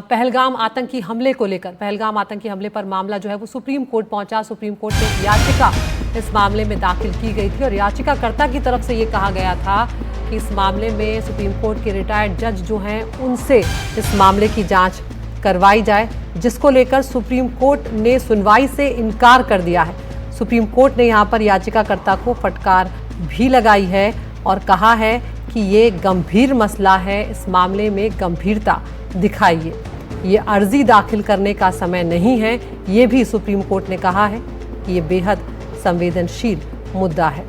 पहलगाम आतंकी हमले को लेकर पहलगाम आतंकी हमले पर मामला जो है वो सुप्रीम कोर्ट पहुंचा। सुप्रीम कोर्ट में एक याचिका इस मामले में दाखिल की गई थी और याचिकाकर्ता की तरफ से ये कहा गया था कि इस मामले में सुप्रीम कोर्ट के रिटायर्ड जज जो हैं उनसे इस मामले की जांच करवाई जाए, जिसको लेकर सुप्रीम कोर्ट ने सुनवाई से इनकार कर दिया है। सुप्रीम कोर्ट ने यहाँ पर याचिकाकर्ता को फटकार भी लगाई है और कहा है कि ये गंभीर मसला है, इस मामले में गंभीरता दिखाइए, ये अर्जी दाखिल करने का समय नहीं है। ये भी सुप्रीम कोर्ट ने कहा है कि ये बेहद संवेदनशील मुद्दा है।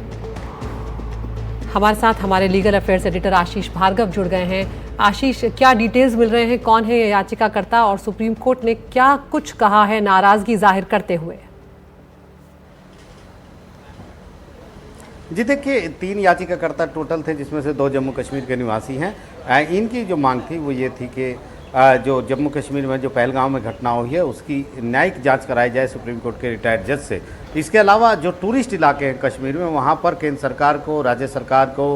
हमारे साथ हमारे लीगल अफेयर्स एडिटर आशीष भार्गव जुड़ गए हैं। आशीष, क्या डिटेल्स मिल रहे हैं, कौन है ये याचिकाकर्ता और सुप्रीम कोर्ट ने क्या कुछ कहा है नाराजगी जाहिर करते हुए? जी देखिए, 3 याचिकाकर्ता टोटल थे, जिसमें से 2 जम्मू कश्मीर के निवासी हैं। इनकी जो मांग थी वो ये थी कि जो जम्मू कश्मीर में जो पहलगाम में घटना हुई है उसकी न्यायिक जांच कराई जाए सुप्रीम कोर्ट के रिटायर्ड जज से। इसके अलावा जो टूरिस्ट इलाके हैं कश्मीर में, वहाँ पर केंद्र सरकार को, राज्य सरकार को,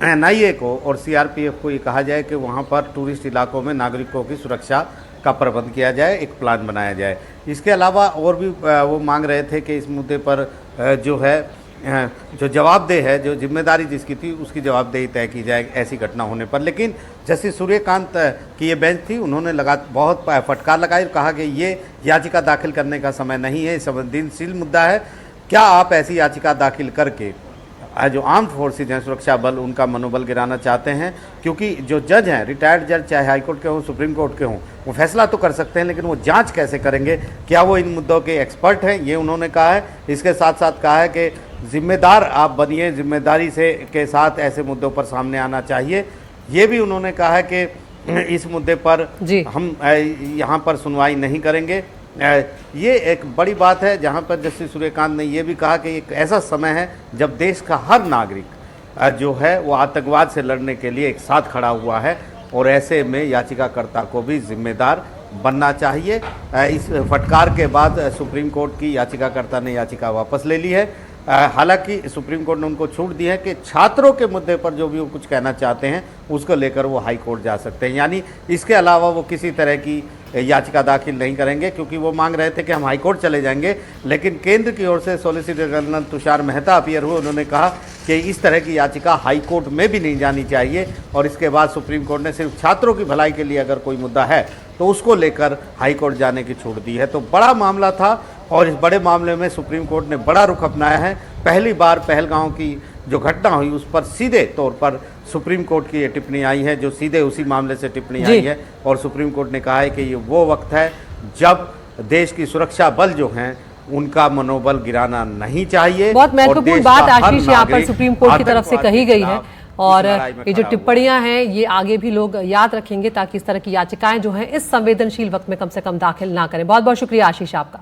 NIA को और CRPF को ये कहा जाए कि वहाँ पर टूरिस्ट इलाकों में नागरिकों की सुरक्षा का प्रबंध किया जाए, एक प्लान बनाया जाए। इसके अलावा और भी वो मांग रहे थे कि इस मुद्दे पर जो है जो जवाबदेह है, जो जिम्मेदारी जिसकी थी उसकी जवाबदेही तय की जाए ऐसी घटना होने पर। लेकिन जस्टिस सूर्यकांत की ये बेंच थी, उन्होंने बहुत फटकार लगाई और कहा कि ये याचिका दाखिल करने का समय नहीं है, संवेदनशील मुद्दा है। क्या आप ऐसी याचिका दाखिल करके जो आर्म्ड फोर्सेज हैं, सुरक्षा बल, उनका मनोबल गिराना चाहते हैं? क्योंकि जो जज हैं, रिटायर्ड जज, चाहे हाईकोर्ट के हों, सुप्रीम कोर्ट के हों, वो फैसला तो कर सकते हैं, लेकिन वो जांच कैसे करेंगे? क्या वो इन मुद्दों के एक्सपर्ट हैं? ये उन्होंने कहा है। इसके साथ साथ कहा है कि जिम्मेदार आप बनिए, जिम्मेदारी से के साथ ऐसे मुद्दों पर सामने आना चाहिए। ये भी उन्होंने कहा है कि इस मुद्दे पर हम यहाँ पर सुनवाई नहीं करेंगे। ये एक बड़ी बात है, जहाँ पर जस्टिस सूर्यकांत ने यह भी कहा कि एक ऐसा समय है जब देश का हर नागरिक जो है वो आतंकवाद से लड़ने के लिए एक साथ खड़ा हुआ है और ऐसे में याचिकाकर्ता को भी जिम्मेदार बनना चाहिए। इस फटकार के बाद सुप्रीम कोर्ट की याचिकाकर्ता ने याचिका वापस ले ली है। हालांकि सुप्रीम कोर्ट ने उनको छूट दी है कि छात्रों के मुद्दे पर जो भी वो कुछ कहना चाहते हैं उसको लेकर वो हाई कोर्ट जा सकते हैं, यानी इसके अलावा वो किसी तरह की याचिका दाखिल नहीं करेंगे। क्योंकि वो मांग रहे थे कि हम हाई कोर्ट चले जाएंगे, लेकिन केंद्र की ओर से solicitor general Tushar Mehta appear हुए, उन्होंने कहा कि इस तरह की याचिका हाई कोर्ट में भी नहीं जानी चाहिए। और इसके बाद सुप्रीम कोर्ट ने सिर्फ छात्रों की भलाई के लिए अगर कोई मुद्दा है तो उसको लेकर हाई कोर्ट जाने की छूट दी है। तो बड़ा मामला था और इस बड़े मामले में सुप्रीम कोर्ट ने बड़ा रुख अपनाया है। पहली बार पहलगाम की जो घटना हुई उस पर सीधे तौर पर सुप्रीम कोर्ट की ये टिप्पणी आई है, जो सीधे उसी मामले से टिप्पणी आई है। और सुप्रीम कोर्ट ने कहा है कि ये वो वक्त है जब देश की सुरक्षा बल जो हैं उनका मनोबल गिराना नहीं चाहिए। बहुत महत्वपूर्ण बात आशीष यहाँ पर सुप्रीम कोर्ट की तरफ से कही गई है और ये जो टिप्पणियां हैं ये आगे भी लोग याद रखेंगे ताकि इस तरह की याचिकाएं जो हैं इस संवेदनशील वक्त में कम से कम दाखिल ना करें। बहुत बहुत शुक्रिया आशीष आपका।